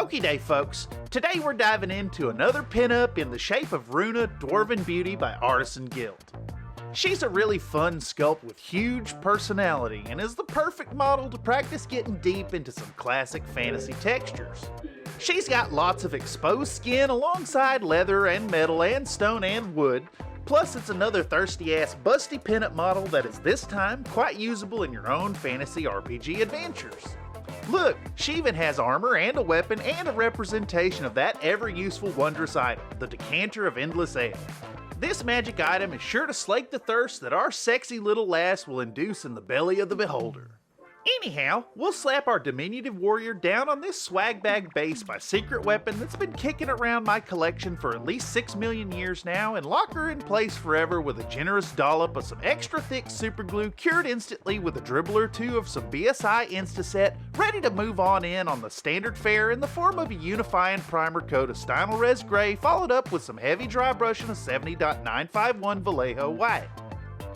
Okie day folks, today we're diving into another pinup in the shape of Runa, Dwarven Beauty by Artisan Guild. She's a really fun sculpt with huge personality and is the perfect model to practice getting deep into some classic fantasy textures. She's got lots of exposed skin alongside leather and metal and stone and wood, plus it's another thirsty ass busty pinup model that is this time quite usable in your own fantasy RPG adventures. Look, she even has armor and a weapon and a representation of that ever-useful wondrous item, the decanter of endless ale. This magic item is sure to slake the thirst that our sexy little lass will induce in the belly of the beholder. Anyhow, we'll slap our diminutive warrior down on this swag bag base by secret weapon that's been kicking around my collection for at least 6 million years now and lock her in place forever with a generous dollop of some extra thick superglue cured instantly with a dribble or two of some BSI Instaset, ready to move on in on the standard fare in the form of a unifying primer coat of Stynel Res Gray followed up with some heavy dry brushing of 70.951 Vallejo White.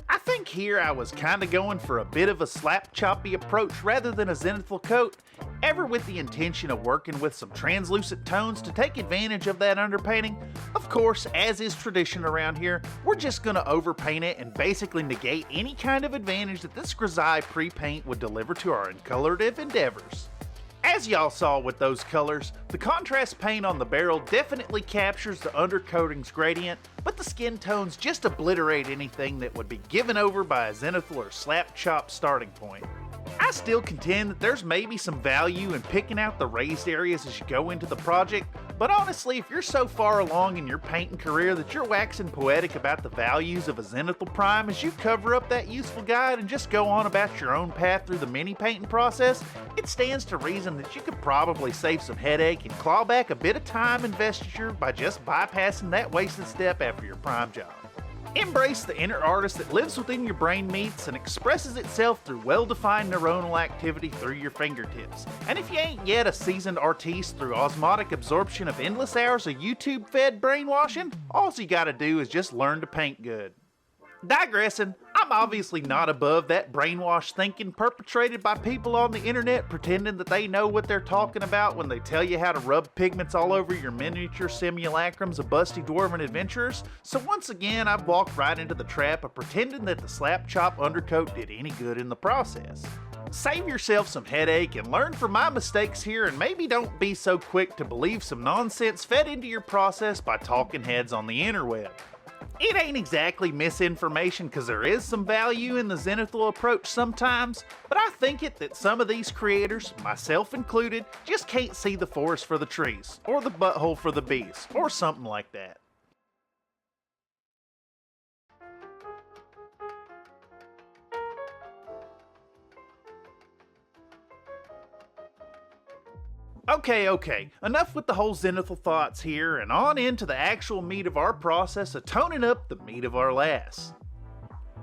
I think here I was kinda going for a bit of a slap-choppy approach rather than a zenithal coat, ever with the intention of working with some translucent tones to take advantage of that underpainting. Of course, as is tradition around here, we're just gonna overpaint it and basically negate any kind of advantage that this grisaille pre-paint would deliver to our uncolorative endeavors. As y'all saw with those colors, the contrast paint on the barrel definitely captures the undercoating's gradient, but the skin tones just obliterate anything that would be given over by a zenithal or slap-chop starting point. I still contend that there's maybe some value in picking out the raised areas as you go into the project, but honestly, if you're so far along in your painting career that you're waxing poetic about the values of a zenithal prime as you cover up that useful guide and just go on about your own path through the mini painting process, it stands to reason that you could probably save some headache and claw back a bit of time investiture by just bypassing that wasted step after your prime job. Embrace the inner artist that lives within your brain meats and expresses itself through well-defined neuronal activity through your fingertips. And if you ain't yet a seasoned artiste through osmotic absorption of endless hours of YouTube-fed brainwashing, all you gotta do is just learn to paint good. Digressing, I'm obviously not above that brainwash thinking perpetrated by people on the internet pretending that they know what they're talking about when they tell you how to rub pigments all over your miniature simulacrums of busty dwarven adventurers. So once again, I've walked right into the trap of pretending that the slap-chop undercoat did any good in the process. Save yourself some headache and learn from my mistakes here, and maybe don't be so quick to believe some nonsense fed into your process by talking heads on the interweb. It ain't exactly misinformation because there is some value in the zenithal approach sometimes, but I think that some of these creators, myself included, just can't see the forest for the trees, or the butthole for the bees, or something like that. Okay, enough with the whole zenithal thoughts here, and on into the actual meat of our process of toning up the meat of our lass.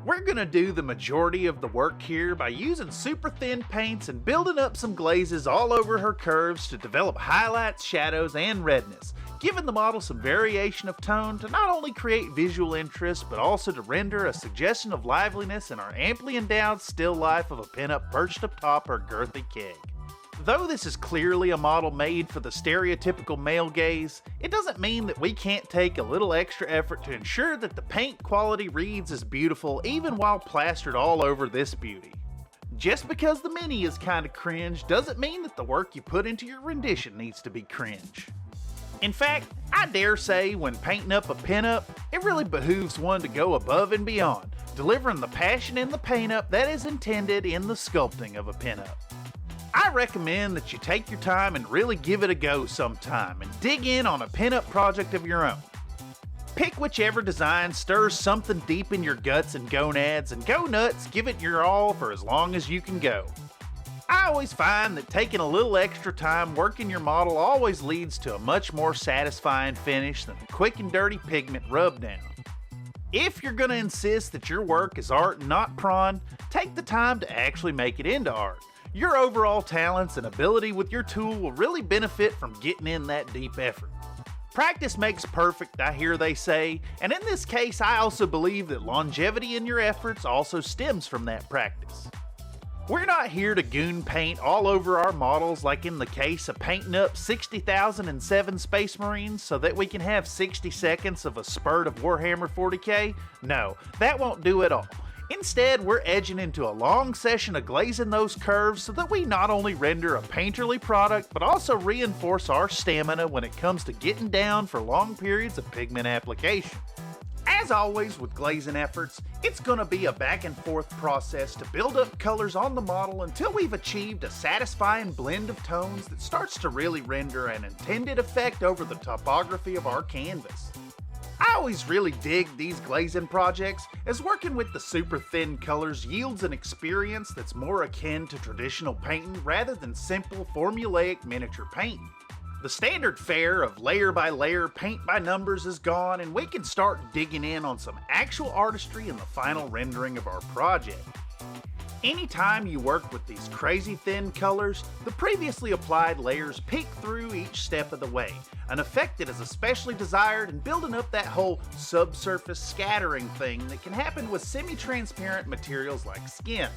We're gonna do the majority of the work here by using super thin paints and building up some glazes all over her curves to develop highlights, shadows, and redness, giving the model some variation of tone to not only create visual interest, but also to render a suggestion of liveliness in our amply endowed still life of a pinup perched atop her girthy keg. Though this is clearly a model made for the stereotypical male gaze, it doesn't mean that we can't take a little extra effort to ensure that the paint quality reads as beautiful even while plastered all over this beauty. Just because the mini is kinda cringe doesn't mean that the work you put into your rendition needs to be cringe. In fact, I dare say when painting up a pinup, it really behooves one to go above and beyond, delivering the passion in the paint up that is intended in the sculpting of a pinup. I recommend that you take your time and really give it a go sometime and dig in on a pinup project of your own. Pick whichever design stirs something deep in your guts and gonads and go nuts, give it your all for as long as you can go. I always find that taking a little extra time working your model always leads to a much more satisfying finish than the quick and dirty pigment rub down. If you're gonna insist that your work is art and not prawn, take the time to actually make it into art. Your overall talents and ability with your tool will really benefit from getting in that deep effort. Practice makes perfect, I hear they say, and in this case I also believe that longevity in your efforts also stems from that practice. We're not here to goon paint all over our models like in the case of painting up 60,007 Space Marines so that we can have 60 seconds of a spurt of Warhammer 40k. No, that won't do at all. Instead, we're edging into a long session of glazing those curves so that we not only render a painterly product, but also reinforce our stamina when it comes to getting down for long periods of pigment application. As always with glazing efforts, it's going to be a back and forth process to build up colors on the model until we've achieved a satisfying blend of tones that starts to really render an intended effect over the topography of our canvas. I always really dig these glazing projects, as working with the super thin colors yields an experience that's more akin to traditional painting rather than simple formulaic miniature painting. The standard fare of layer by layer, paint by numbers is gone, and we can start digging in on some actual artistry in the final rendering of our project. Anytime you work with these crazy thin colors, the previously applied layers peek through each step of the way, an effect that is especially desired in building up that whole subsurface scattering thing that can happen with semi-transparent materials like skin.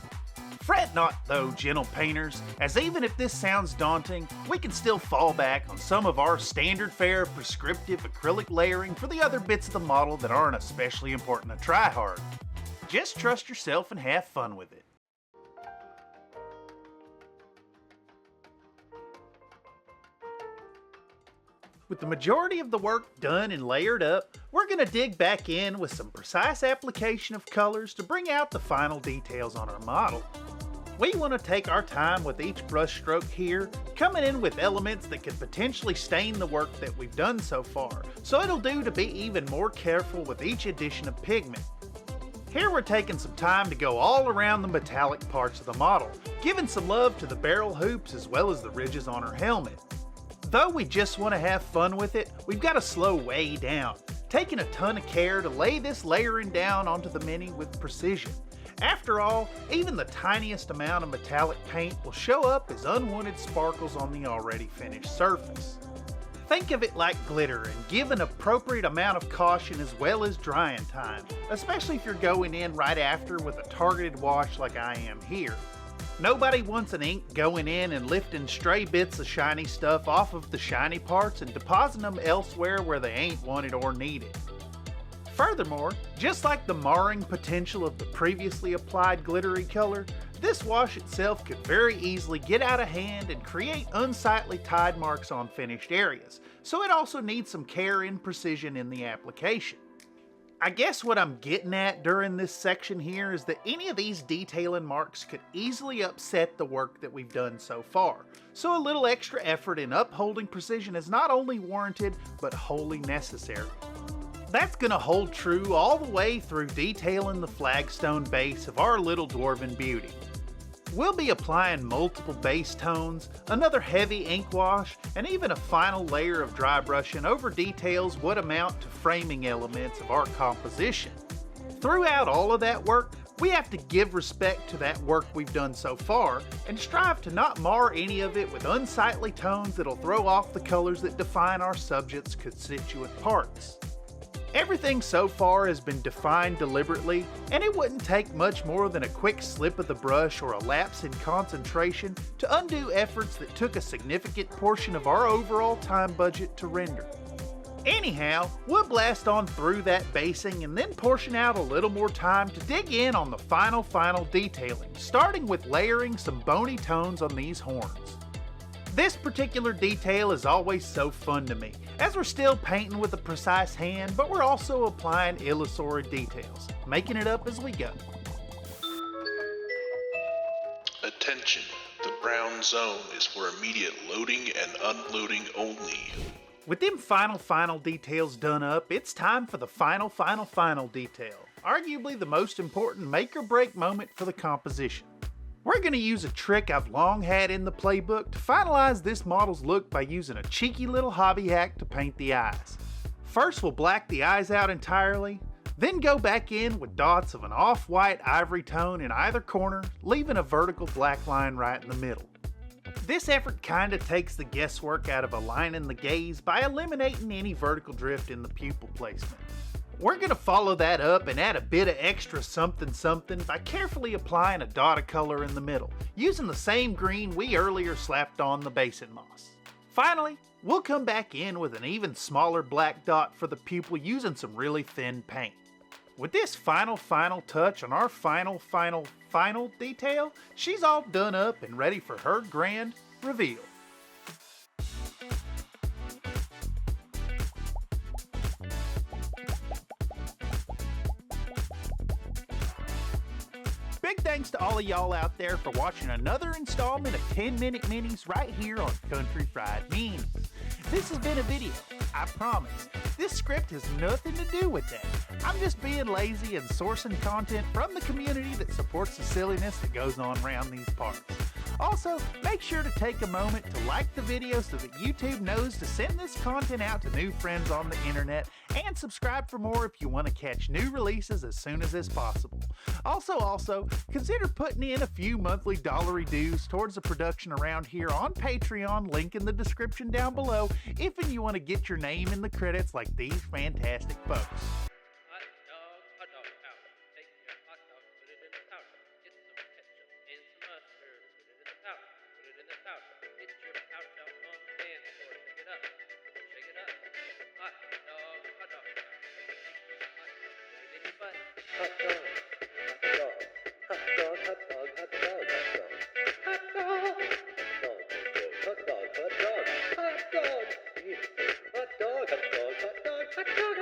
Fret not though, gentle painters, as even if this sounds daunting, we can still fall back on some of our standard fare prescriptive acrylic layering for the other bits of the model that aren't especially important to try hard. Just trust yourself and have fun with it. With the majority of the work done and layered up, we're going to dig back in with some precise application of colors to bring out the final details on our model. We want to take our time with each brush stroke here, coming in with elements that could potentially stain the work that we've done so far, so it'll do to be even more careful with each addition of pigment. Here we're taking some time to go all around the metallic parts of the model, giving some love to the barrel hoops as well as the ridges on her helmet. Though we just want to have fun with it, we've got to slow way down, taking a ton of care to lay this layering down onto the Mini with precision. After all, even the tiniest amount of metallic paint will show up as unwanted sparkles on the already finished surface. Think of it like glitter and give an appropriate amount of caution as well as drying time, especially if you're going in right after with a targeted wash like I am here. Nobody wants an ink going in and lifting stray bits of shiny stuff off of the shiny parts and depositing them elsewhere where they ain't wanted or needed. Furthermore, just like the marring potential of the previously applied glittery color, this wash itself could very easily get out of hand and create unsightly tide marks on finished areas, so it also needs some care and precision in the application. I guess what I'm getting at during this section here is that any of these detailing marks could easily upset the work that we've done so far, so a little extra effort in upholding precision is not only warranted, but wholly necessary. That's going to hold true all the way through detailing the flagstone base of our little Dwarven Beauty. We'll be applying multiple base tones, another heavy ink wash, and even a final layer of dry brushing over details what amount to framing elements of our composition. Throughout all of that work, we have to give respect to that work we've done so far, and strive to not mar any of it with unsightly tones that'll throw off the colors that define our subject's constituent parts. Everything so far has been defined deliberately, and it wouldn't take much more than a quick slip of the brush or a lapse in concentration to undo efforts that took a significant portion of our overall time budget to render. Anyhow, we'll blast on through that basing and then portion out a little more time to dig in on the final detailing, starting with layering some bony tones on these horns. This particular detail is always so fun to me, as we're still painting with a precise hand, but we're also applying illusory details, making it up as we go. Attention, the brown zone is for immediate loading and unloading only. With them final details done up, it's time for the final detail, arguably the most important make or break moment for the composition. We're going to use a trick I've long had in the playbook to finalize this model's look by using a cheeky little hobby hack to paint the eyes. First we'll black the eyes out entirely, then go back in with dots of an off-white ivory tone in either corner, leaving a vertical black line right in the middle. This effort kinda takes the guesswork out of aligning the gaze by eliminating any vertical drift in the pupil placement. We're going to follow that up and add a bit of extra something something by carefully applying a dot of color in the middle, using the same green we earlier slapped on the basin moss. Finally, we'll come back in with an even smaller black dot for the pupil using some really thin paint. With this final touch on our final detail, she's all done up and ready for her grand reveal. Big thanks to all of y'all out there for watching another installment of 10-Minute Minis right here on Country Fried Meanies. This has been a video, I promise. This script has nothing to do with that. I'm just being lazy and sourcing content from the community that supports the silliness that goes on around these parts. Also, make sure to take a moment to like the video so that YouTube knows to send this content out to new friends on the internet, and subscribe for more if you want to catch new releases as soon as is possible. Also, consider putting in a few monthly dollary dues towards the production around here on Patreon, link in the description down below, if you want to get your name in the credits like these fantastic folks. Hot dog, pouch. Take your hot dog, put it in the pouch. Get some ketchup and some mustard. Put it in the pouch. Put it in the pouch. Get your pouch out on the dance floor. Shake it up. Shake it up. Hot dog, hot dog, pouch. Hot dog, put it in your butt. Hot dog, hot dog, hot dog, hot dog, hot dog, hot dog, hot dog, hot dog, hot dog, hot dog, hot dog, hot dog, hot dog, hot dog, hot dog.